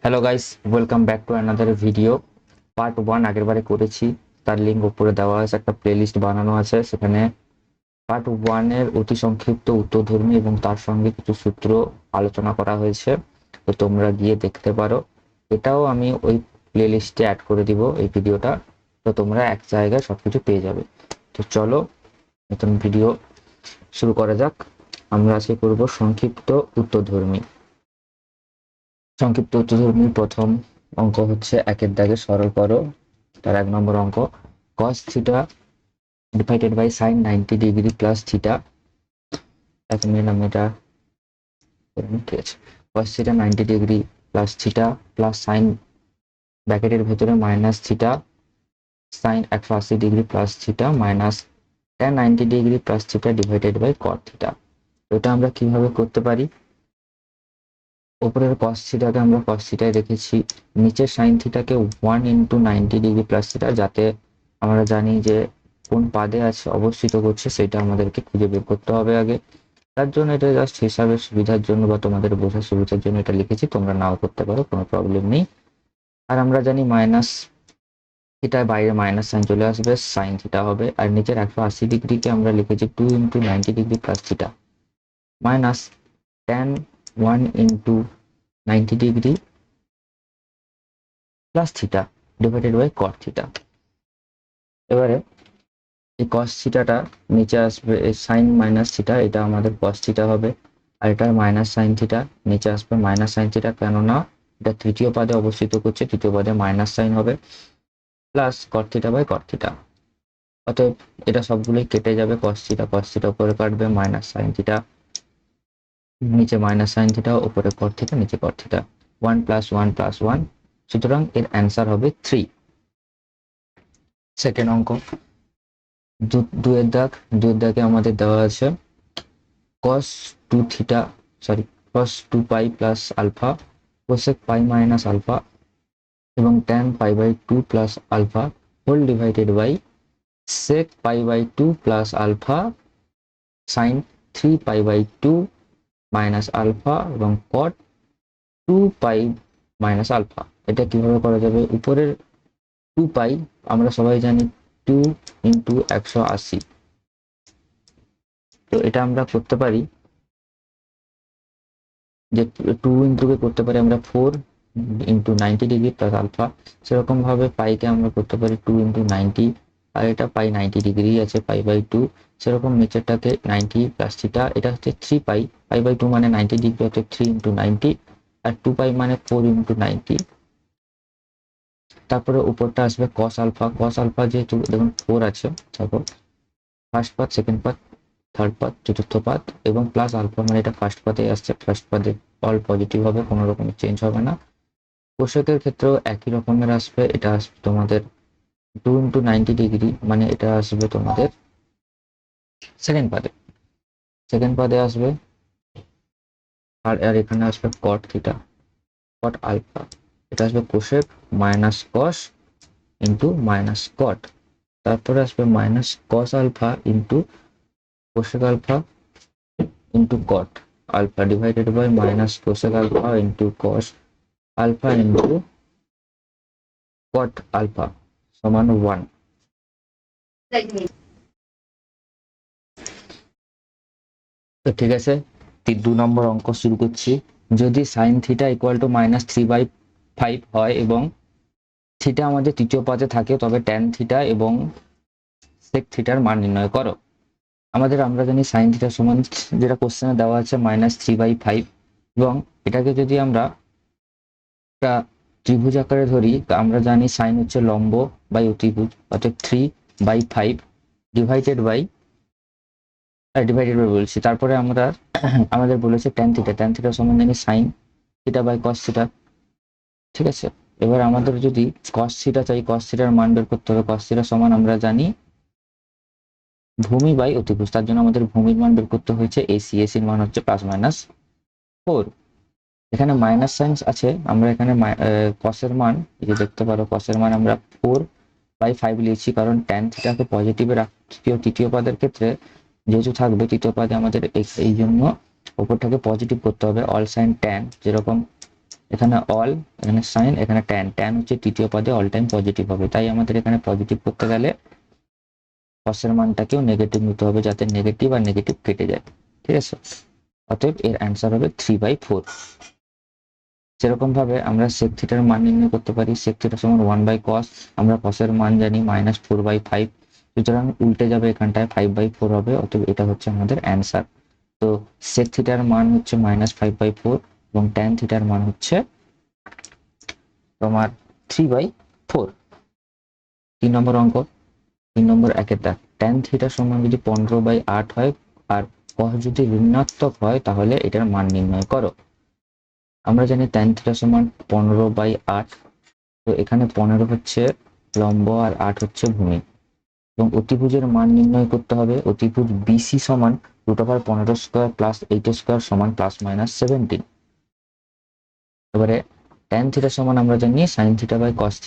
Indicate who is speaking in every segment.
Speaker 1: Hello guys, welcome back to another video. Part 1 আগের বারে করেছি, তার লিঙ্ক উপরে দেওয়া আছে, একটা প্লেলিস্ট বানানো আছে। সেখানে পার্ট 1 এর অতি সংক্ষিপ্ত উত্তরধর্মী এবং তার সঙ্গে কিছু সূত্র আলোচনা করা হয়েছে, তো তোমরা গিয়ে দেখতে পারো। এটাও আমি ওই প্লেলিস্টে অ্যাড করে দিব এই ভিডিওটা, তো তোমরা এক জায়গায় সবকিছু পেয়ে যাবে। তো চলো নতুন ভিডিও শুরু করা যাক। আমরা আজকে করব সংক্ষিপ্ত উত্তরধর্মী। সংক্ষিপ্ত উত্তরধর্মীর প্রথম অঙ্ক হচ্ছে একের দাগে সরল করো। তার 1 নম্বর অঙ্ক, cos theta divided by sin 90 degree plus theta. 1 minute আমি এটা ঠিক আছে। cos theta 90 degree plus theta plus sin ব্র্যাকেটের ভেতরে minus theta sin 180 degree plus theta minus tan 90 degree plus theta divided by cot theta. এটা আমরা কিভাবে করতে পারি? উপরের cos থিটাকে আমরা cos থিটায় রেখেছি, নিচের sin থিটাকে 1 into 90 degree plus theta, যাতে আমরা জানি যে কোন পাদে আছে অবস্থিত করছে সেটা আমাদেরকে খুঁজে বের করতে হবে আগে। তার জন্য এটা জাস্ট হিসাবের সুবিধার জন্য বা তোমাদের বোঝার সুবিধার জন্য এটা লিখেছি, তোমরা নাও করতে পারো, কোনো প্রবলেম নেই। আর আমরা জানি মাইনাস থিটার বাইরে মাইনাস সাইন চলে আসবে, সাইন থিটা হবে। আর নিচের 180 ডিগ্রিকে আমরা লিখেছি 2 into 90 degree plus theta minus tan 1 into 90 degree plus theta divided by cot theta. এবারে এই কস থিটাটা নিচে আসবে, এই সাইন মাইনাস থিটা, এটা আমাদের কস থিটা হবে। আর এটা মাইনাস সাইন থিটা, নিচে আসবে মাইনাস সাইন থিটা, কেননা এটা তৃতীয় পদে অবস্থিত করছে, তৃতীয় পদে মাইনাস সাইন হবে, plus cot theta by cot theta. অতএব এটা সবগুলোই কেটে যাবে, কস থিটা উপরে কাটবে, মাইনাস সাইন থিটা নিচে মাইনাস সাইন থিটা, উপরে কট থিটা নিচে কট থিটা, 1 প্লাস 1 প্লাস 1। সুতরাং এর অ্যান্সার হবে 3। সেকেন্ড অঙ্ক, দুয়ের দাগে আমাদের দেওয়া আছে cos 2 theta cos 2 pi plus alpha cosec pi minus alpha এবং tan pi by 2 plus alpha whole divided by sec pi by 2 plus alpha sin 3 pi by 2 minus alpha এবং cot 2 পাই মাইনাস আলফা। এটা কিভাবে করা যাবে? উপরের 2 পাই আমরা সবাই জানি 2 ইন্টু 180, তো এটা আমরা করতে পারি যে 2 ইন্টুকে করতে পারি আমরা 4 ইন্টু 90 ডিগ্রি প্লাস আলফা। সেরকম ভাবে পাইকে আমরা করতে পারি 2 ইন্টু 90, আর এটা পাই 90 ডিগ্রি আছে, পাই বাই 2। সেরকম নিচেরটাকে 90 প্লাস থিটা, এটা হচ্ছে 3 পাই, পাই বাই 2 মানে 90 ডিগ্রি, হচ্ছে 3 ইন্টু 90, আর 2 পাই মানে 4 ইন্টু 90। তারপরে উপরটা আসবে cos আলফা যেহেতু দেখুন 4 আছে, তারপর ফার্স্ট পাত, সেকেন্ড পাত, থার্ড পাত, চতুর্থ পাত এবং প্লাস আলফা, মানে এটা ফার্স্ট পাতে আসছে, ফার্স্ট পাতে অল পজিটিভ হবে, কোনো রকম চেঞ্জ হবে না। কোষকের ক্ষেত্রেও একই রকমের আসবে, এটা আসবে তোমাদের 2 ইন্টু 90 ডিগ্রি, মানে এটা আসবে তোমাদের সেকেন্ড পাদে আসবে। আর এখানে আসবে কট থিটা, কট আলফা, এটা আসবে cosec minus cos into minus cot. তারপরে আসবে minus cos alpha into cosec alpha into cot alpha divided by minus cosec alpha into cos alpha into cot alpha সমান 1। তো ঠিক আছে, 2 নম্বর অঙ্ক শুরু করছি। যদি sine theta equal to minus 3/5 হয় এবং থিটা আমাদের তৃতীয় পদে থাকে, তবে ট্যান থিটা এবং সেক থিটার মান নির্ণয় করো। আমরা জানি সাইন থিটা সমান, যেটা কোশ্চেনে দেওয়া আছে, -3/5, এবং এটাকে যদি আমরা একটা ত্রিভুজ আকারে ধরি, আমরা জানি সাইন হচ্ছে লম্ব বাই অতিভুজ, অর্থাৎ 3/5 ডিভাইডেড বাই বলছি। তারপরে আমাদের বলেছে ট্যান থিটা সমান জানি sine theta by cos theta, ঠিক আছে। এবার আমাদের যদি কস থিটা চাই, কস থিটার মান বের করতে হবে। কস থিটা সমান আমরা জানি ভূমি বাই অতিভুজ, তার জন্য আমাদের ভূমির মান বের করতে হয়েছে এসির মান হচ্ছে +-4। এখানে মাইনাস সাইন আছে, আমরা এখানে কসের মান, এই যে দেখতে পারো, কসের মান আমরা 4/5 লিখছি, কারণ ট্যান থিটাকে পজিটিভে তৃতীয় পদের ক্ষেত্রে যেহেতু থাকবে, তৃতীয় পদে আমাদের এই জন্য উপরটাকে পজিটিভ করতে হবে। অল সাইন ট্যান যেরকম এখানে অল, এখানে সাইন, এখানে ট্যান। ট্যান হচ্ছে তৃতীয় পদে অল টাইম পজিটিভ হবে, তাই আমাদের এখানে পজিটিভ করতে গেলে কসের মানটাকেও নেগেটিভ নিতে হবে, যাতে নেগেটিভ আর নেগেটিভ কেটে যায়। ঠিক আছে, অতএব এর অ্যান্সার হবে 3/4। সেরকম ভাবে আমরা sec থিটার মান নির্ণয় করতে পারি। sec থিটা সমান 1/cos, আমরা cos-এর মান জানি -4/5, সুতরাং উল্টে যাবে, এখানটায় 5/4 হবে, অতএব এটা হচ্ছে আমাদের অ্যান্সার। তো sec থিটার মান হচ্ছে -5/4 এবং tan থিটার মান হচ্ছে তোমার 3/4। 3 নম্বর অঙ্ক, 3 নম্বর একের দাগ। tan থিটা সমান যদি 15/8 হয় আর cos যদি ঋণাত্মক হয় তাহলে এটার মান নির্ণয় করো। আমরা জানি tan থিটা সমান 15/8, তো এখানে 15 হচ্ছে লম্ব আর 8 হচ্ছে ভূমি, এবং অতিভুজের মান নির্ণয় করতে হবে। অতিভুজ বিসি সমান √15² + 8² সমান ±17। এবারে tan থিটা সমান আমরা জানি sin θ/cos θ,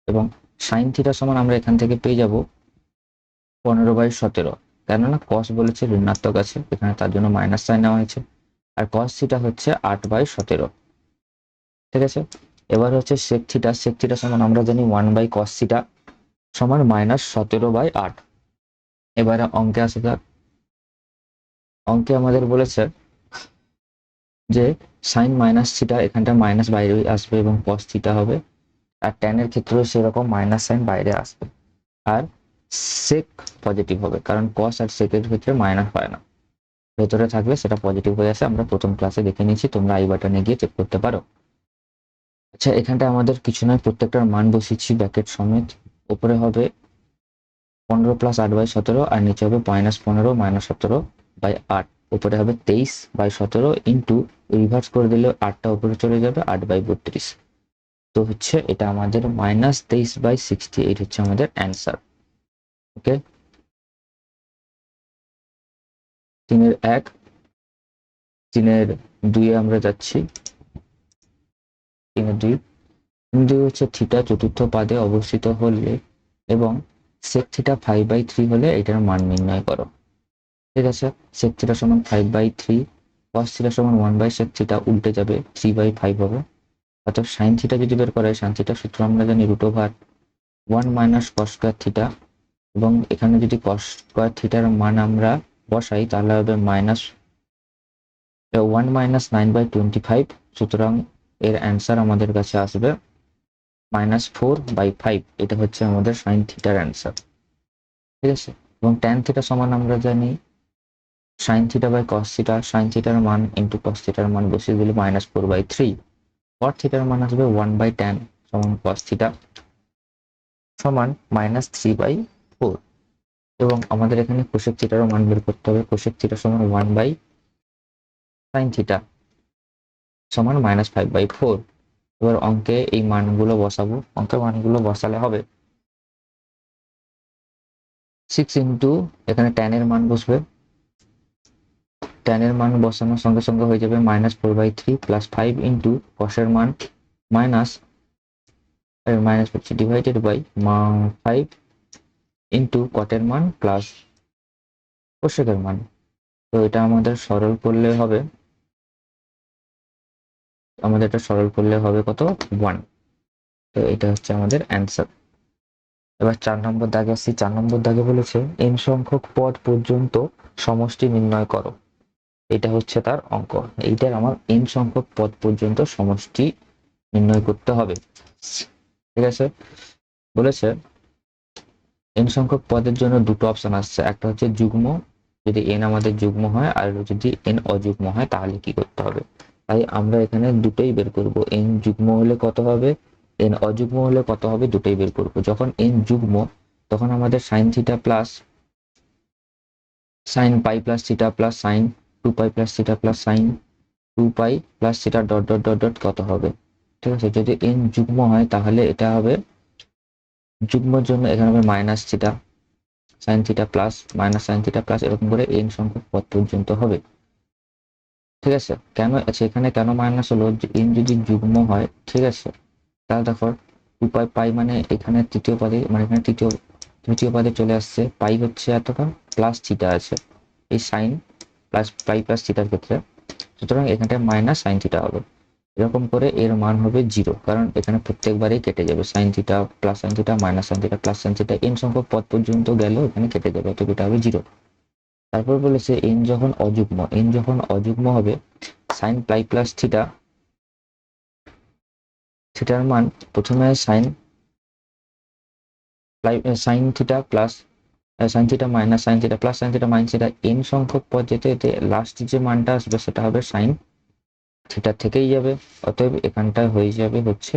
Speaker 1: এবং sin θ সমান আমরা এখান থেকে পেয়ে যাব 15/17, কেননা cos বলেছে ঋণাত্মক আছে এখানে, তার জন্য মাইনাস সাইন নেওয়া হয়েছে, আর cos θ হচ্ছে 8/17। ঠিক আছে, এবার হচ্ছে sec θ। sec θ সমান আমরা জানি 1/cos θ সমান -17/8। এবারে অঙ্কে আসা যাক। অঙ্কে আমাদের বলেছে যে সাইন মাইনাস থিটা, এখানটা মাইনাস বাইরে আসবে এবং cos θ হবে, আর tan এর ক্ষেত্রেও সেরকম মাইনাস সাইন বাইরে আসবে, আর sec পজিটিভ হবে, কারণ cos আর sec এর ক্ষেত্রে মাইনাস হয় না, ভেতরে থাকলে সেটা পজিটিভ হয়ে আসে। আমরা প্রথম ক্লাসে দেখে নিয়েছি, তোমরা আই বাটনে গিয়ে চেক করতে পারো। আচ্ছা, এখানটা আমাদের কিছু নয়, প্রত্যেকটার মান বসিয়েছি ব্র্যাকেট সমেত। উপরে হবে 15 + 8/17, আর নিচে হবে -15 -17/8। উপরে হবে 23/17 ইন্টু, রিভার্স করে দিলে 8টা উপরে চলে যাবে, 8/32। তো হচ্ছে এটা আমাদের -23/68 হচ্ছে আমাদের অ্যান্সার। ওকে, 3-এর 1, 3-এর 2-এ আমরা যাচ্ছি। 3-এর 2, 3-2 হচ্ছে থিটা চতুর্থ পাদে অবস্থিত হলে এবং sec থিটা 5/3 হলে এটার মান নির্ণয় করো। ঠিক আছে, sec থিটা সমান 5/3, cos থিটা সমান 1/sec থিটা, উল্টে যাবে 3/5 হবে। অর্থাৎ sin থিটা যদি বের করা হয়, sin থিটার সূত্র আমরা জানি √1 - cos² থিটা, এবং এখানে যদি cos² থিটার মান আমরা বসাই তাহলে হবে -1 - 9/25, সুতরাং এর অ্যান্সার আমাদের কাছে আসবে -4/5। এটা হচ্ছে আমাদের sin থিটার অ্যান্সার। ঠিক আছে, এবং tan থিটা সমান আমরা জানি sin θ/cos θ, sin থিটার মান ইন্টু cos থিটার মান বসিয়ে দিলে -4/3। cot থিটার মান আসবে 1/tan সমান cos θ সমান -3/4, এবং আমাদের এখানে cosec থিটারও মান বের করতে হবে। cosec θ সমান 1/sin θ সমান -5/4। এবার অঙ্কে এই মানগুলো বসাবো। অঙ্কের মানগুলো বসালে হবে 6 ইন্টু, এখানে tan এর মান বসবে, tan এর মান বসানোর সঙ্গে সঙ্গে হয়ে যাবে -4/3 প্লাস 5 ইন্টু cos এর মান মাইনাস হচ্ছে ডিভাইডেড বাই 5 ইন্টু cot এর মান প্লাস cosec এর মান। তো এটা আমাদের সরল করলে হবে, কত, 1। তো এটা হচ্ছে আমাদের অ্যান্সার। এবার 4 নম্বর দাগে আসছি। 4 নম্বর দাগে বলেছে n সংখ্যক পদ পর্যন্ত সমষ্টি নির্ণয় করো। এটা হচ্ছে তার অঙ্ক। এইটার আমার n সংখ্যক পদ পর্যন্ত সমষ্টি নির্ণয় করতে হবে। ঠিক আছে, বলেছে n সংখ্যক পদের জন্য দুটো অপশন আসছে, একটা হচ্ছে যুগ্ম, যদি n আমাদের যুগ্ম হয়, আর যদি n অযুগ্ম হয় তাহলে কি করতে হবে। তাই আমরা এখানে দুটোই বের করব, n যুগ্ম হলে কত হবে, n অযুগ্ম হলে কত হবে, দুটোই বের করব। যখন n যুগ্ম তখন আমাদের sin θ plus sin π plus θ plus sin 2π plus θ plus sin 2π plus θ dot dot dot dot কত হবে। ঠিক আছে, যদি n যুগ্ম হয় তাহলে এটা হবে, যুগ্মর জন্য এখানে হবে minus θ sin θ plus minus sin θ plus, এরকম করে n সংখ্যক পদ পর্যন্ত হবে। ঠিক আছে, কেন আছে এখানে, কেন মাইনাস হলো, n যদি যুগ্ম হয়, ঠিক আছে, তাহলে দেখো 2π পাই মানে এখানে তৃতীয় পদে, মানে এখানে তৃতীয় পদে চলে আসছে, পাই হচ্ছে এতটা প্লাস θ আছে এই সাইন প্লাস পাই প্লাস থিটার ক্ষেত্রে, সুতরাং এখানটায় মাইনাস সাইন থিটা হবে। এরকম করে এর মান হবে 0, কারণ এখানে প্রত্যেকবারই কেটে যাবে, sine theta plus sine theta minus sine theta plus sine theta n সংখ্যক পদ পর্যন্ত গেলেও এখানে কেটে যাবে, অতএব এটা হবে 0। তারপর বলেছে n যখন অযুগ্ম হবে সাইন পাই প্লাস থিটার মান প্রথমে sine theta plus sine theta minus sine theta plus sine theta minus theta n সংখ্যক পদ যেতে যেতে লাস্ট যে মানটা আসবে সেটা হবে সাইন থিটা থেকেই যাবে, অতএব এখানটায় হয়ে যাবে হচ্ছে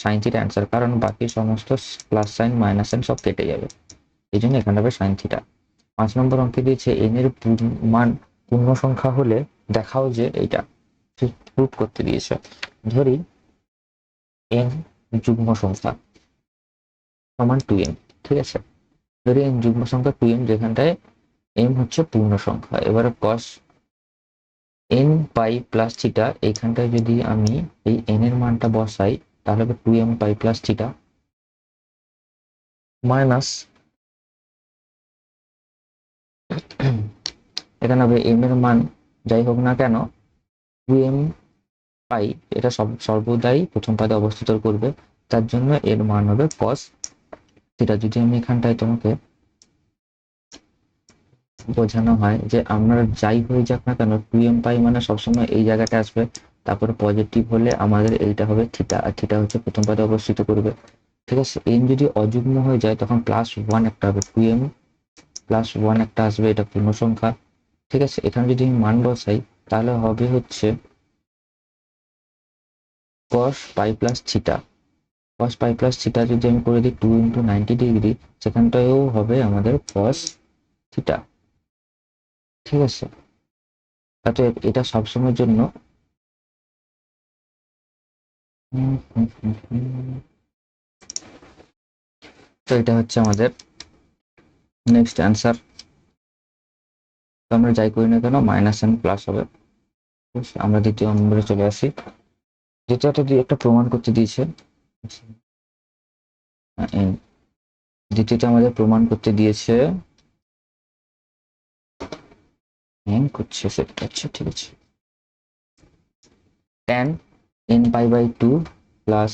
Speaker 1: সাইন থিটা অ্যান্সার, কারণ বাকি সমস্ত প্লাস সাইন মাইনাস সাইন সব কেটে যাবে, এই জন্য এখানে হবে সাইন থিটা। 5 নম্বর অঙ্কে দিয়েছে n এর মান পূর্ণ সংখ্যা হলে দেখাও যে এইটা প্রুভ করতে দিয়েছে। ধরি n যুগ্ম সংখ্যা সমান 2m, ঠিক আছে, ধরি n যুগ্ম সংখ্যা 2m যেখানটায় m হচ্ছে পূর্ণ সংখ্যা। এবারে cos n pi plus theta, এইখানটায় যদি আমি এই n এর মানটা বসাই তাহলে হবে 2m পাই প্লাস থিটা মাইনাস এখানে হবে m এর মান যাই হোক না কেন 2m পাই, এটা সর্বদাই প্রথম পদে অবস্থিত করবে, তার জন্য এর মান হবে cos থিটা। যদি আমি এখানটায় তোমাকে বোঝানো হয় যে আমরা যাই হয়ে যাক না কেন 2m পাই মানে সবসময় এই জায়গাটা আসবে, তারপরে পজিটিভ হলে আমাদের এইটা হবে থিটা, আর থিটা হচ্ছে প্রথম পদে অবস্থিত করবে, ঠিক আছে। n যদি অযুগ্ম হয়ে যায় তখন +1 একটা হবে, 2m +1 একটা আসবে, এটা পূর্ণ সংখ্যা, ঠিক আছে। এখানে যদি আমি মান বসাই তাহলে হবে হচ্ছে cos পাই প্লাস থিটা, cos পাই প্লাস থিটা যদি আমি করে দিই 2 × 90°, সেখানটায়ও হবে আমাদের cos থিটা, ঠিক আছে। অতএব এটা সবসময়ের জন্য তো এটা হচ্ছে আমাদের নেক্সট অ্যান্সার। তো আমরা যাই করি না কেন মাইনাস এন প্লাস হবে। আমরা দ্বিতীয় নম্বরে চলে আসি। দ্বিতীয়টা দিয়ে একটা প্রমাণ করতে দিয়েছে, দ্বিতীয়টা আমাদের প্রমাণ করতে দিয়েছে করছে সেটা হচ্ছে, ঠিক আছে, tan n pi by 2 plus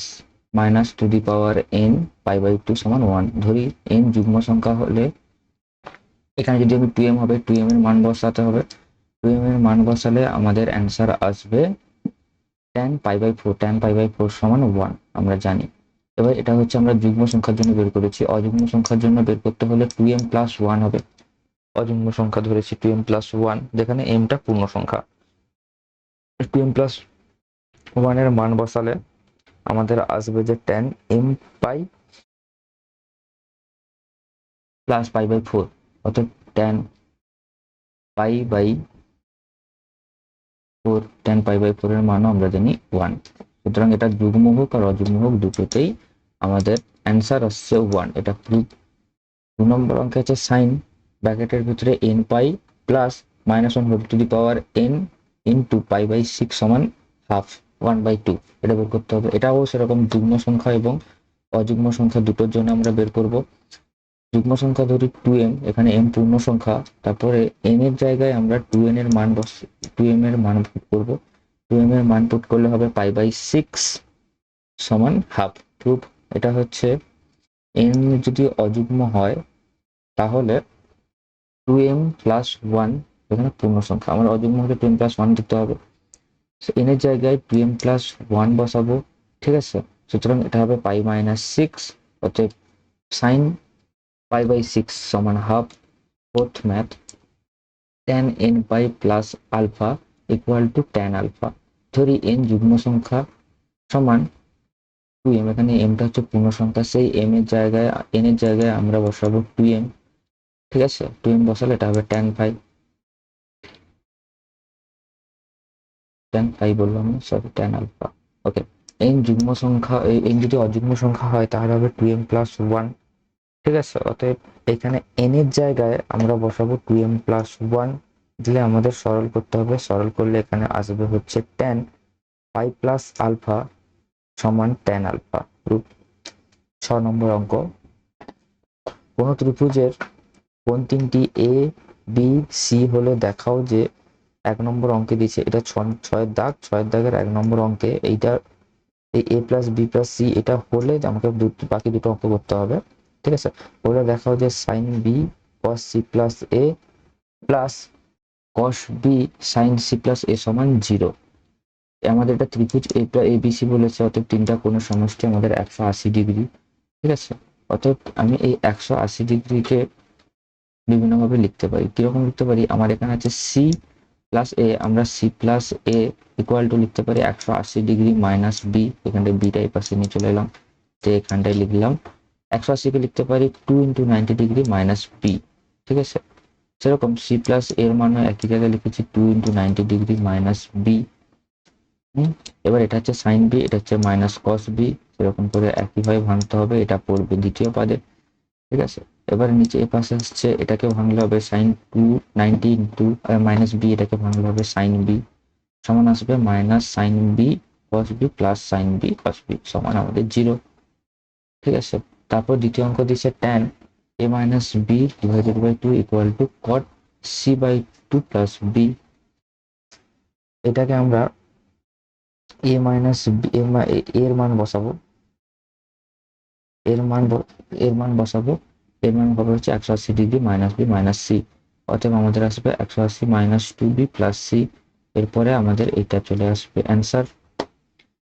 Speaker 1: minus to the power n pi by 2 সমান 1। ধরি n যুগ্ম সংখ্যা হলে এখানে যদি আমি 2m হবে 2m এর মান বসাতে হবে, 2m এর মান বসালে আমাদের অ্যান্সার আসবে tan পাই বাই 4 সমান 1, আমরা জানি। এবার এটা হচ্ছে আমরা যুগ্ম সংখ্যার জন্য বের করেছি, অযুগ্ম সংখ্যার জন্য বের করতে হলে 2m প্লাস 1 হবে। অযুগ্ম সংখ্যা ধরেছি 2m প্লাস 1, যেখানে m টা পূর্ণ সংখ্যা। 2m প্লাস 1 এর মান বসালে আমাদের আসবে যে tan m pi plus pi by 4, অর্থাৎ tan pi by 4, tan pi by 4 এর মানও আমরা জানি 1। সুতরাং এটা যুগ্ম হোক আর অযুগ্ম হোক দুটোতেই আমাদের অ্যান্সার আসছে 1, এটা প্রুফ। 2 নম্বর অঙ্কে আছে সাইন ব্র্যাকেটের ভিতরে n pi plus minus 1 whole to the power n into pi by 6 সমান হাফ 1/2, এটা বের করতে হবে। এটাও সেরকম যুগ্ম সংখ্যা এবং অযুগ্ম সংখ্যা দুটোর জন্য আমরা বের করব। যুগ্ম সংখ্যা ধরি 2m, এখানে m পূর্ণ সংখ্যা, তারপরে n এর জায়গায় আমরা 2n এর মান 2m এর মান পুট করব, 2m এর মান পুট করলে হবে পাই বাই 6 সমান হাফ। প্রুফ। এটা হচ্ছে n যদি অযুগ্ম হয় তাহলে 2m প্লাস 1, এখানে পূর্ণ সংখ্যা, আমার অযুগ্ম হলে 2m প্লাস 1 দিতে হবে, n এর জায়গায় 2m প্লাস 1 বসাবো, ঠিক আছে। সুতরাং এটা হবে পাই মাইনাস 6, অতএব সাইন পাই বাই 6 সমান half. Fourth math, tan n pi plus alpha equal to tan alpha. ধরি n যুগ্ম সংখ্যা সমান 2m, এখানে m টা হচ্ছে পূর্ণ সংখ্যা, সেই m এর জায়গায় n এর জায়গায় আমরা বসাবো 2m, ঠিক আছে। 2m বসালে এটা হবে tan পাই বললাম না, সরি tan আলফা। ওকে, n যুগ্ম সংখ্যা n যদি অযুগ্ম সংখ্যা হয় তাহলে হবে 2m প্লাস 1, ঠিক আছে। অতএব এখানে n এর জায়গায় আমরা বসাবো 2m প্লাস 1 দিলে আমাদের সরল করতে হবে, সরল করলে এখানে আসবে হচ্ছে tan পাই প্লাস আলফা সমান tan আলফা। 6 নম্বর অঙ্ক, কোন ত্রিভুজের কোন তিনটি এ বি সি হলে দেখাও যে এক নম্বর অঙ্কে দিচ্ছে, এটা ছয়ের দাগ, ছয়ের দাগের 1 নম্বর অঙ্কে এইটা এই a plus B plus C এটা হলে আমাকে বাকি দুটো অঙ্ক করতে হবে। ঠিক আছে, ওটা দেখাও যে sine B cos C plus A plus cos B sine C plus A সমান 0। আমাদের এটা ত্রিভুজ এবিসি বলেছে, অর্থাৎ তিনটা কোণের সমষ্টি আমাদের 180 ডিগ্রি। ঠিক আছে, অর্থাৎ আমি এই 180 ডিগ্রিকে বিভিন্নভাবে লিখতে পারি। কিরকম লিখতে পারি, আমার এখানে আছে সি প্লাস এ, আমরা C plus A equal to লিখতে পারি 180 ডিগ্রি মাইনাস বি, এখানটায় বিটা এই পাশে নিয়ে চলে এলাম, তো এখানটায় লিখলাম 180কে লিখতে পারি 2 × 90 ডিগ্রি মাইনাস বি। ঠিক আছে, সেরকম সি প্লাস এর মানে একই জায়গায় লিখেছি 2 × 90 ডিগ্রি মাইনাস বি। এবার এটা হচ্ছে সাইন বি, এটা হচ্ছে মাইনাস কস বি, এরকম করে একইভাবে ভাঙতে হবে, এটা পড়বে দ্বিতীয় পাদে। ঠিক আছে, এবার নিচে এই পাশে আসছে, এটাকে ভাঙলে হবে সাইন 290 ইন্টু মাইনাস বি, এটাকে ভাঙলে হবে সাইন বি সমান আসবে minus sine B cos B plus sine B cos B সমান আমাদের 0। ঠিক আছে, তারপর দ্বিতীয় অঙ্ক দিচ্ছে tan A minus B divided by 2 equal to cot C by 2 plus B. এটাকে আমরা এ মাইনাস বি এর মান বসাবো, এর মান এর মান বসাবো, এর মান হবে হচ্ছে 180 degree minus B minus C, অতএব আমাদের আসবে 180 মাইনাস 2b প্লাস সি। এরপরে আমাদের এটা চলে আসবে অ্যান্সার।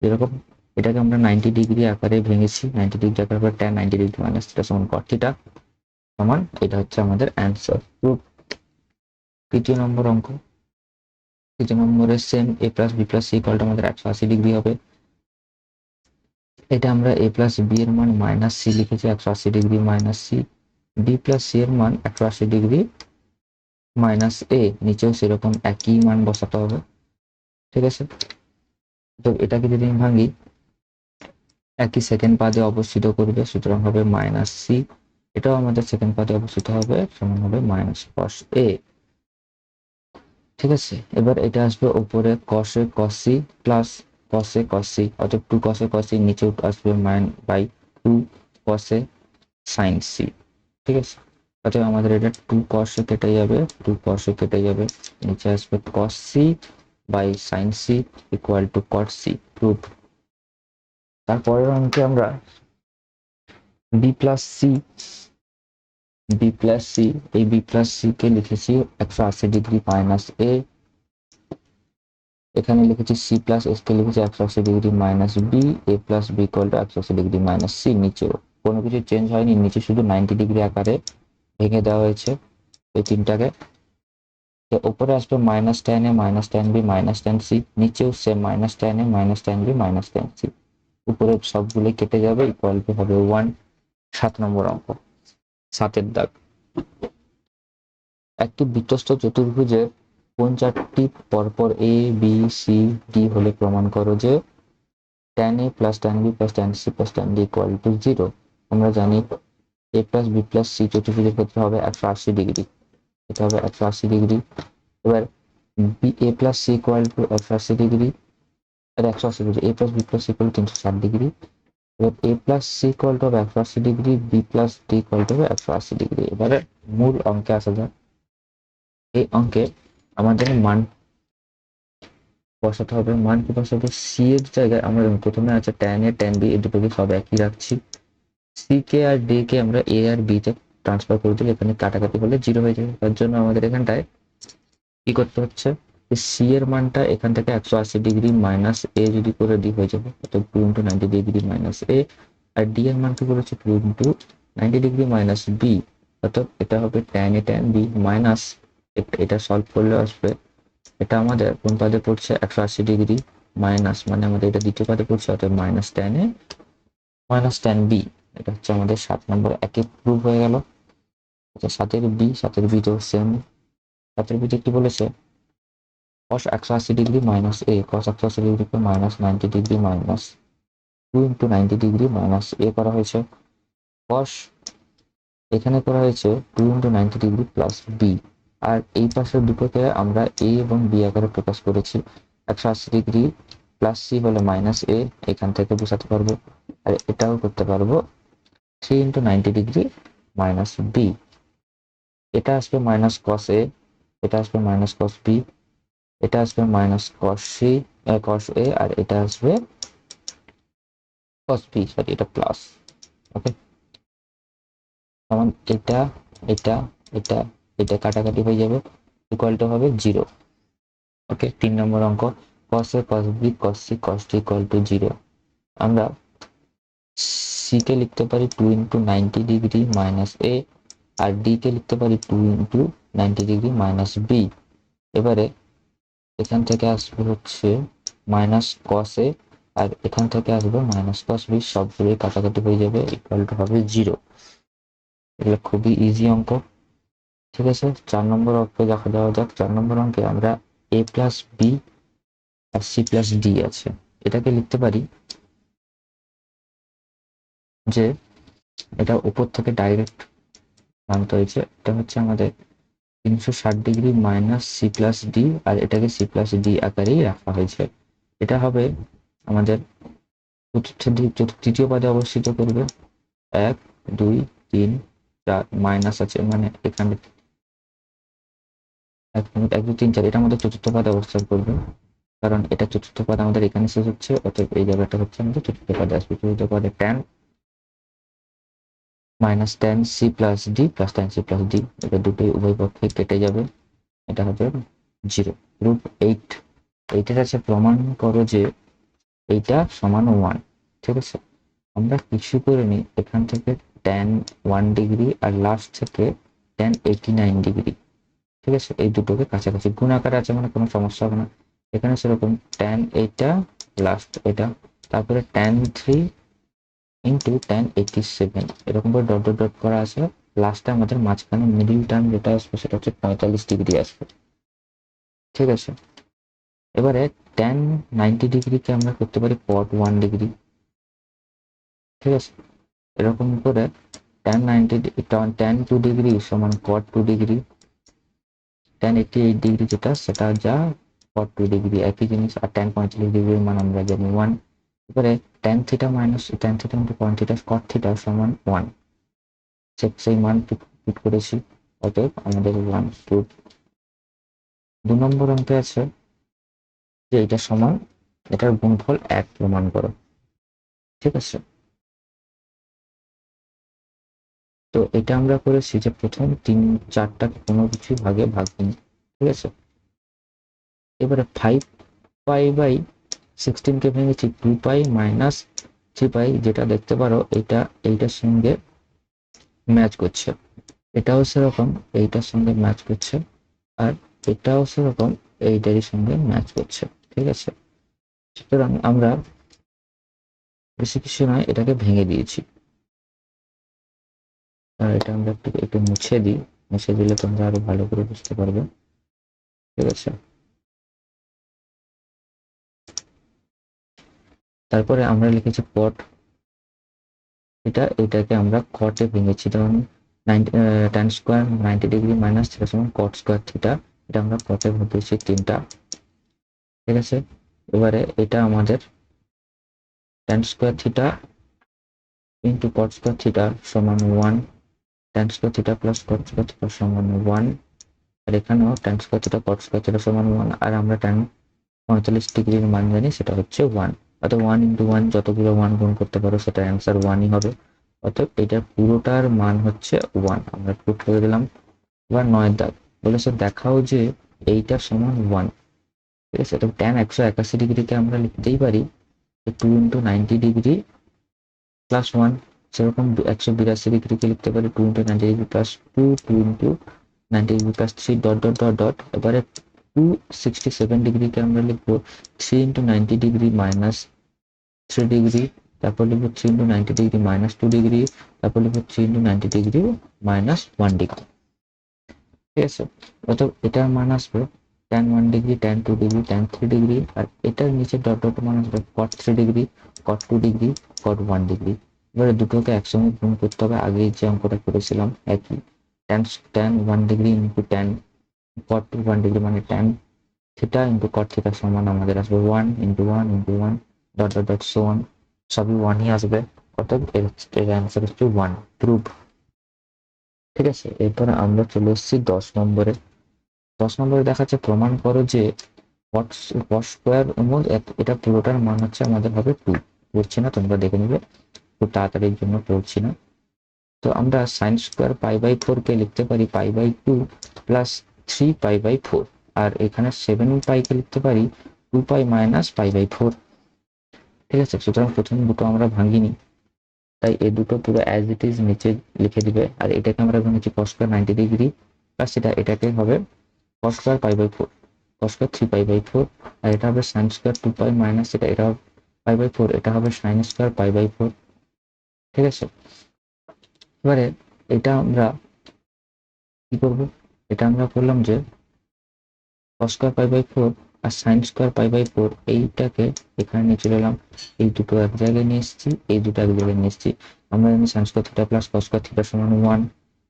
Speaker 1: যেরকম এটাকে আমরা 90 ডিগ্রি আকারে ভেঙেছি, 90 ডিগ্রি আকারে পর tan 90 ডিগ্রি মাইনাস থিটা সমান cot থিটা সমান, এটা হচ্ছে আমাদের অ্যান্সার প্রুফ। তৃতীয় নম্বর অঙ্ক, তৃতীয় নম্বরে same A plus B plus C equal to আমাদের 180 ডিগ্রি হবে। এটা আমরা এ প্লাস বি এর মান মাইনাস সি লিখেছি 180 degree minus C, B plus C এর মান 180 ডিগ্রি মাইনাস এ, নিচেও সেরকম একই মান বসাতে হবে। ঠিক আছে, তো এটাকে যদি আমি ভাঙি একই সেকেন্ড পাদে অবস্থিত করবে, সুতরাং হবে মাইনাস সি, এটাও আমাদের সেকেন্ড পাদে অবস্থিত হবে, সমান হবে মাইনাস কস এ। ঠিক আছে, এবার এটা আসবে উপরে কসে কসি প্লাস কসে কসি, অর্থাৎ 2 কসে কসি, নিচে আসবে মাইন বাই 2 কসে সাইন সি। ঠিক আছে, অর্থাৎ আমাদের এটা 2 কসে কেটে যাবে, 2 কসে কেটে যাবে, নিচে আসবে cos C by sine C equal to cot C, proof. তারপরের অঙ্কে আমরা B plus C, B plus C, এই বি প্লাস সি কে লিখেছি 180 ডিগ্রি মাইনাস এ, এখানে লিখেছি সি প্লাস এস কে লিখেছি 180 degree minus B, A plus B equal to 180 degree minus C, নিচেও কোনো কিছু চেঞ্জ হয়নি, নিচে শুধু 90 ডিগ্রি আকারে ভেঙে দেওয়া হয়েছে এই তিনটাকে। উপরে আসবে minus tan A minus tan B minus tan C, নিচেও same minus tan A minus tan B minus tan C, উপরে সবগুলো কেটে যাবে, ইকুয়াল টু হবে 1। 7 নম্বর অঙ্ক, 7-এর দাগ, একটি বৃত্তস্থ চতুর্ভুজের কোন চারটি পরপর এ বি সি ডি হলে প্রমাণ করো যে tan a plus tan b plus tan c plus tan d equal to 0। আমরা জানি a plus b plus c চতুর্ভুজের ক্ষেত্রে হবে 180 ডিগ্রি, এটা হবে 180 ডিগ্রি। এবার a plus c equal to 180 degree, এটা 180 degree, a plus b plus c equal to 360 degree. এবার a plus c equal to হবে 180 degree, b plus d equal to হবে 180 ডিগ্রি। এবারে মূল অঙ্কে আসা যাক, এই অঙ্কে আমাদের মান বসাতে হবে, মান কি বসাবো, সি এর জায়গায় আমরা প্রথমে আছে tan a tan b, এই দুটোকে সব একই রাখছি, সি কে আর ডি কে আমরা এ আর বি তে ট্রান্সফার করে দিলে এখানে কাটাকাটি হলে 0 হয়ে যাবে। তার জন্য আমাদের এখানটায় কি করতে হচ্ছে, সি এর মানটা এখান থেকে 180 ডিগ্রি মাইনাস এ যদি করে ডি হয়ে যাবে, অর্থাৎ 2 × 90 ডিগ্রি মাইনাস এ, আর ডি এর মান কি করেছে 2 × 90 ডিগ্রি মাইনাস বি, অর্থাৎ এটা হবে tan a tan b minus, এটা সলভ করলে আসবে, এটা আমাদের কোন পাদে পড়ছে 180 ডিগ্রি মাইনাস, মানে আমাদের এটা দ্বিতীয় পাদে পড়ছে, অর্থাৎ minus tan a minus tan b। এটা হচ্ছে আমাদের 7 নম্বর একে প্রুভ হয়ে গেল। আচ্ছা, 7-এর বি তো সেম, 7-এর বিতে কি বলেছে, cos 180 degree minus A, cos 180 degree minus 90 degree minus 2 × 90 degree minus A করা হয়েছে, cos এখানে করা হয়েছে 2 × 90 ডিগ্রি প্লাস বি, আর এই পাশের দুটোকে আমরা এ এবং বি আকারে প্রকাশ করেছি, 180 ডিগ্রি প্লাস সি হলে মাইনাস এ, এখান থেকে বোঝাতে পারবো, আর এটাও করতে পারবো 3 × 90 ডিগ্রি মাইনাস বি, এটা আসবে মাইনাস কস এ, এটা আসবে মাইনাস কস বি, এটা আসবে মাইনাস কস এ, আর এটা আসবে কস বি, সরি এটা প্লাস। ওকে, তখন এটা এটা এটা এটা কাটাকাটি হয়ে যাবে, ইকুয়াল টু হবে 0। ওকে, 3 নম্বর অঙ্ক, cos A cos B cos C cos D equal to 0। আমরা সি কে লিখতে পারি 2 × 90 ডিগ্রি মাইনাস এ, আর ডি কে লিখতে পারি 2 × 90 ডিগ্রি মাইনাস বি। এবারে এখান থেকে আসবে হচ্ছে মাইনাস কস এ, আর এখান থেকে আসবে মাইনাস কস বি, সবগুলোই কাটাকাটি হয়ে যাবে, ইকুয়াল টু হবে 0। এগুলো খুবই ইজি অঙ্ক। ঠিক আছে, 4 নম্বর অঙ্কে দেখা দেওয়া যাক। 4 নম্বর অঙ্কে আমরা এ প্লাস বি আর সি প্লাস ডি আছে, এটাকে লিখতে পারি যে এটা উপর থেকে ডাইরেক্ট আনতে হয়েছে। এটা হচ্ছে আমাদের 360 degree minus C plus D, আর এটাকে সি প্লাস ডি আকারেই রাখা হয়েছে। এটা হবে আমাদের তৃতীয় পদে অবস্থিত করবে। 1 2 3 4 মাইনাস আছে, মানে এখানে 1 2 3 4, এটা আমাদের চতুর্থ পদে অবস্থান করবে, কারণ এটা চতুর্থ পদ আমাদের এখানে শেষ হচ্ছে, অতএব এই জায়গাটা হচ্ছে আমাদের চতুর্থ পদে আসবে। চতুর্থ পদে tan minus tan C plus D plus tan C plus D, এটা দুটোই উভয় পক্ষে কেটে যাবে, এটা হবে 0। রুট 8, এইটার আছে প্রমাণ করো যে এইটা সমান 1। ঠিক আছে, আমরা কিছু করে নিই, এখান থেকে tan 1 ডিগ্রি আর লাস্ট থেকে tan 89 ডিগ্রি। ঠিক আছে, এই দুটোকে কাছাকাছি গুণাকার আছে, মানে কোনো সমস্যা হবে না। এখানে সেরকম tan এটা লাস্ট এটা, তারপরে tan 3 ইন্টু tan 87, এরকম করে ডট ডট ডট করা আছে। লাস্টে আমাদের মাঝখানে মিডিল টার্ম যেটা আসবে সেটা হচ্ছে 45 ডিগ্রি আসবে। ঠিক আছে, এবারে tan 90 ডিগ্রিকে আমরা করতে পারি cot 1 ডিগ্রি। ঠিক আছে, এরকম করে tan 2 ডিগ্রি সমান cot 2 ডিগ্রি, tan 88 ডিগ্রি যেটা সেটা যা cot 2 ডিগ্রি একই জিনিস, আর tan 45 ডিগ্রির মান আমরা জানি 1। এবারে tan theta minus tan theta into cot theta cot theta সমান 1, সেই মান পুট করেছি, অতএব আমাদের 1 পুট। 2 নম্বর অঙ্কে আছে যে এটা সমান, এটার গুণফল 1 প্রমাণ করো। ঠিক আছে, তো এটা আমরা করেছি যে প্রথম 3-4টাকে কোনো কিছু ভাগে ভাগ দিই। ঠিক আছে, এবারে 5 পাই/16 কে ভেঙেছি 2 পাই মাইনাস 3 পাই, যেটা দেখতে পারো এটা এইটার সঙ্গে ম্যাচ করছে, এটাও সেরকম এইটার সঙ্গে ম্যাচ করছে, আর এটাও সেরকম এইটারই সঙ্গে ম্যাচ করছে। ঠিক আছে, সুতরাং আমরা বেশি কিছু নয়, এটাকে ভেঙে দিয়েছি। আর এটা আমরা একটু একটু মুছে দিই, মুছে দিলে তোমরা আরো ভালো করে বুঝতে পারবে। ঠিক আছে, তারপরে আমরা লিখেছি cot, এটাকে আমরা cot-এ ভেঙেছি, যেমন tan square 90 degree minus theta সমান cot স্কোয়ার থিটা, এটা আমরা cot-এ ভেঙেছি 3টা। ঠিক আছে, এবারে এটা আমাদের tan square theta into cot square theta সমান 1, tan square theta plus cot square theta সমান 1, আর এখানেও tan square theta cot square theta সমান 1, আর আমরা tan 45 ডিগ্রির মান জানি, সেটা হচ্ছে 1। অর্থাৎ 1 × 1 যতগুলো 1 গুণ করতে পারো সেটা অ্যান্সার 1ই হবে। অর্থাৎ এটার পুরোটার মান হচ্ছে 1, আমরা পুট করে দিলাম। এবার 9 দাগ বলেছে দেখাও যে এইটার সমান 1। ঠিক আছে, তো tan 181 ডিগ্রিকে আমরা লিখতেই পারি 2 × 90 ডিগ্রি প্লাস 1, সেরকম 182 ডিগ্রিকে লিখতে পারি 2 × 90 degree plus 2, 2 × 90 degree plus 3 dot dot dot dot. এবারে 267 ডিগ্রিকে আমরা লিখবো 3 × 90 ডিগ্রি মাইনাস 3 ডিগ্রি, তারপর লিখবো 3 × 90 ডিগ্রি মাইনাস 2 ডিগ্রি, তারপর লিখবো 3 × 90 ডিগ্রি মাইনাস 1 ডিগ্রি। ঠিক আছে, অর্থাৎ এটার মান আসবে tan 1 degree tan 2 degree tan 3 degree, আর এটার নিচে ডট ডট মান আসবে cot 3 degree cot 2 degree cot 1 degree. এবারে দুটোকে একসঙ্গে গুণ করতে হবে, আগেই যে অঙ্কটা করেছিলাম একই, tan 1 degree into tan cot 1 degree, মানে tan theta into cot theta সমান আমাদের আসবে 1 × 1 × 1 dot dot dot so on, সবই 1ই আসবে, অর্থাৎ এর অ্যান্সার হচ্ছে 1, প্রুভ। ঠিক আছে, এরপর আমরা চলে এসেছি 10 নম্বরে। 10 নম্বরে দেখাচ্ছে প্রমাণ করো যে কস স্কোয়ার এটা পুরোটার মান হচ্ছে আমাদের হবে 2। পড়ছি না, তোমরা দেখে নিবে, খুব তাড়াতাড়ির জন্য পড়ছি না। তো আমরা সাইন স্কোয়ার পাই বাই 4 কে লিখতে পারি pi by 2 plus 3 pi by 4। আর এখানে 7 পাই কে লিখতে পারি 2 পাই মাইনাস পাই বাই 4। ঠিক আছে, সুতরাং প্রথম দুটো আমরা ভাঙিনি, তাই এই দুটো পুরো অ্যাজ ইট ইজ নিচে লিখে দিবে। আর এটাকে আমরা ভেঙেছি কস স্কোয়ার 90 ডিগ্রি প্লাস এটাকে হবে cos square pi by 4, cos square 3 pi by 4। আর এটা হবে সাইন স্কোয়ার 2 পাই মাইনাস এটা পাই বাই 4, এটা হবে সাইন স্কোয়ার পাই বাই 4। ঠিক আছে, এবারে এটা আমরা কি করব, এটা আমরা করলাম যে কস স্কোয়ার পাই বাই 4 আর সাইন স্কোয়ার পাই বাই 4 এইটাকে এখানে নিয়ে চলে এলাম, এই দুটো এক জায়গায় নিয়ে এসেছি, এই দুটো এক জায়গায় নিয়ে এসেছি। আমরা জানি sine square theta plus cos square theta সমান 1,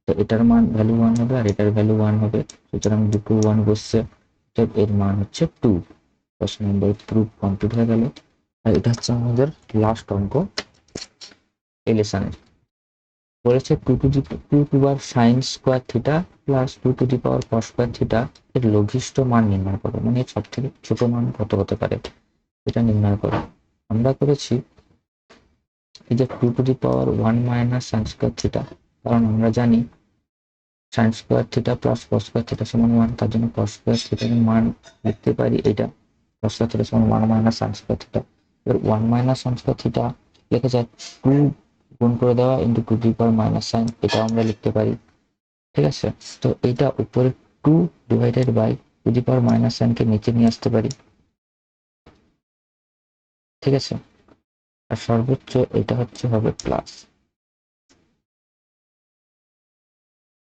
Speaker 1: তো এটার মান ভ্যালু 1 হবে আর এটার ভ্যালু 1 হবে, সুতরাং দুটো 1 বসছে, তো এর মান হচ্ছে 2। ফার্স্ট নাম্বার প্রুফ কমপ্লিট হয়ে গেল। আর এটা হচ্ছে আমাদের লাস্ট অঙ্ক এই লেসনের। বলেছে 2 two the power sine square theta plus 2 two the power cos square theta এর লঘিষ্ঠ মান নির্ণয় করো, মানে সব থেকে ছোট মান কত হতে পারে এটা নির্ণয় করো। আমরা করেছি এই যে 2 two the power 1 minus sine square theta, কারণ আমরা জানি sine square theta plus cos square theta সমান 1, তার জন্য কস স্কোয়ার থিটার মান লিখতে পারি এটা কস স্কোয়ার থিটা সমান 1 মাইনাস সাইন স্কোয়ার থিটা। এবার 1 মাইনাস সাইন স্কোয়ার থিটা লেখা যায় 2 গুণ করে দেওয়া into 2 two the power minus sine, এটা আমরা লিখতে পারি। ঠিক আছে, তো এইটা উপরে 2 divided by 2 the power minus সাইনকে নিচে নিয়ে আসতে পারি। ঠিক আছে, আর সর্বোচ্চ এটা হচ্ছে হবে প্লাস।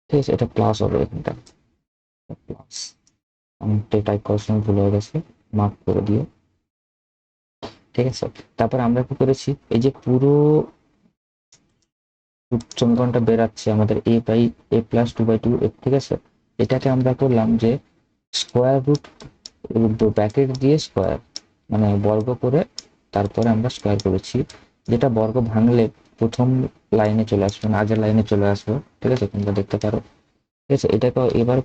Speaker 1: ঠিক আছে, এটা প্লাস হবে এখানটা প্লাস। আমি টাইপ করার সময় ভুল হয়ে গেছে, মার্ক করে দিও। ঠিক আছে, তারপর আমরা কি করেছি, এই যে পুরো সমীকরণটা বেরাচ্ছে আমাদের a বাই a প্লাস 2/2, ঠিক আছে, এটাকে আমরা করলাম যে স্কোয়ার রুট ব্র্যাকেট দিয়ে স্কোয়ার, মানে বর্গ করে তারপরে আমরা স্কোয়ার করেছি, যেটা বর্গ ভাঙলে প্রথম লাইনে চলে আসবে, মানে আগের লাইনে চলে আসবে। ঠিক আছে, তোমরা দেখতে পারো। ঠিক আছে, এটাকে এবার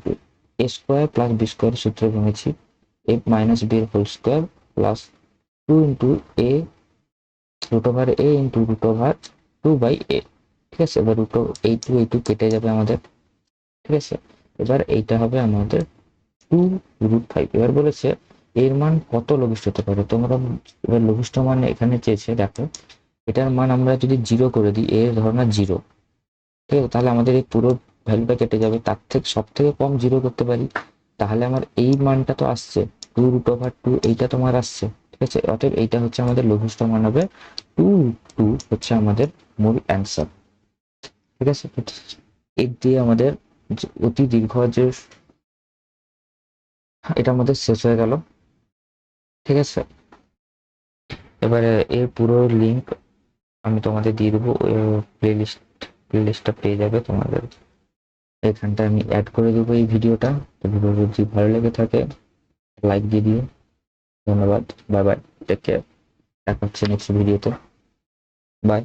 Speaker 1: এ স্কোয়ার প্লাস বি স্কোয়ার সূত্রে ভেঙেছি, এ মাইনাস বি এর whole square plus 2 into A root over a into root over 2/a। ঠিক আছে, এবার এই টু কেটে যাবে আমাদের। ঠিক আছে, এবার এইটা হবে আমাদের 2√5। এবার বলেছে এর মান কত লঘিষ্ঠ হতে পারে, তোমরা এবার লঘিষ্ঠ মান এখানে চেয়েছে, দেখো এটার মান আমরা যদি 0 করে দিই, এর ধারণা 0, ঠিক আছে, তাহলে আমাদের এই পুরো ভ্যালুটা কেটে যাবে, তার থেকে সব থেকে কম 0 করতে পারি, তাহলে আমার এই মানটা তো আসছে 2√2, এইটা তোমার আসছে। ঠিক আছে, অতএব এইটা হচ্ছে আমাদের লঘিষ্ঠ মান হবে 2 হচ্ছে আমাদের মূল অ্যান্সার। ঠিক আছে, এর দিয়ে আমাদের অতি দীর্ঘ যে এটা আমাদের শেষ হয়ে গেল। ঠিক আছে, এবারে এর পুরো লিঙ্ক আমি তোমাদের দিয়ে দেবো, প্লেলিস্টটা পেয়ে যাবে তোমাদের, এখানটা আমি অ্যাড করে দেবো এই ভিডিওটা। তো ভিডিও যদি ভালো লেগে থাকে লাইক দিয়ে দিও। ধন্যবাদ, বাই বাই, টেক কেয়ার, দেখা হচ্ছে নেক্সট ভিডিওতে, বাই।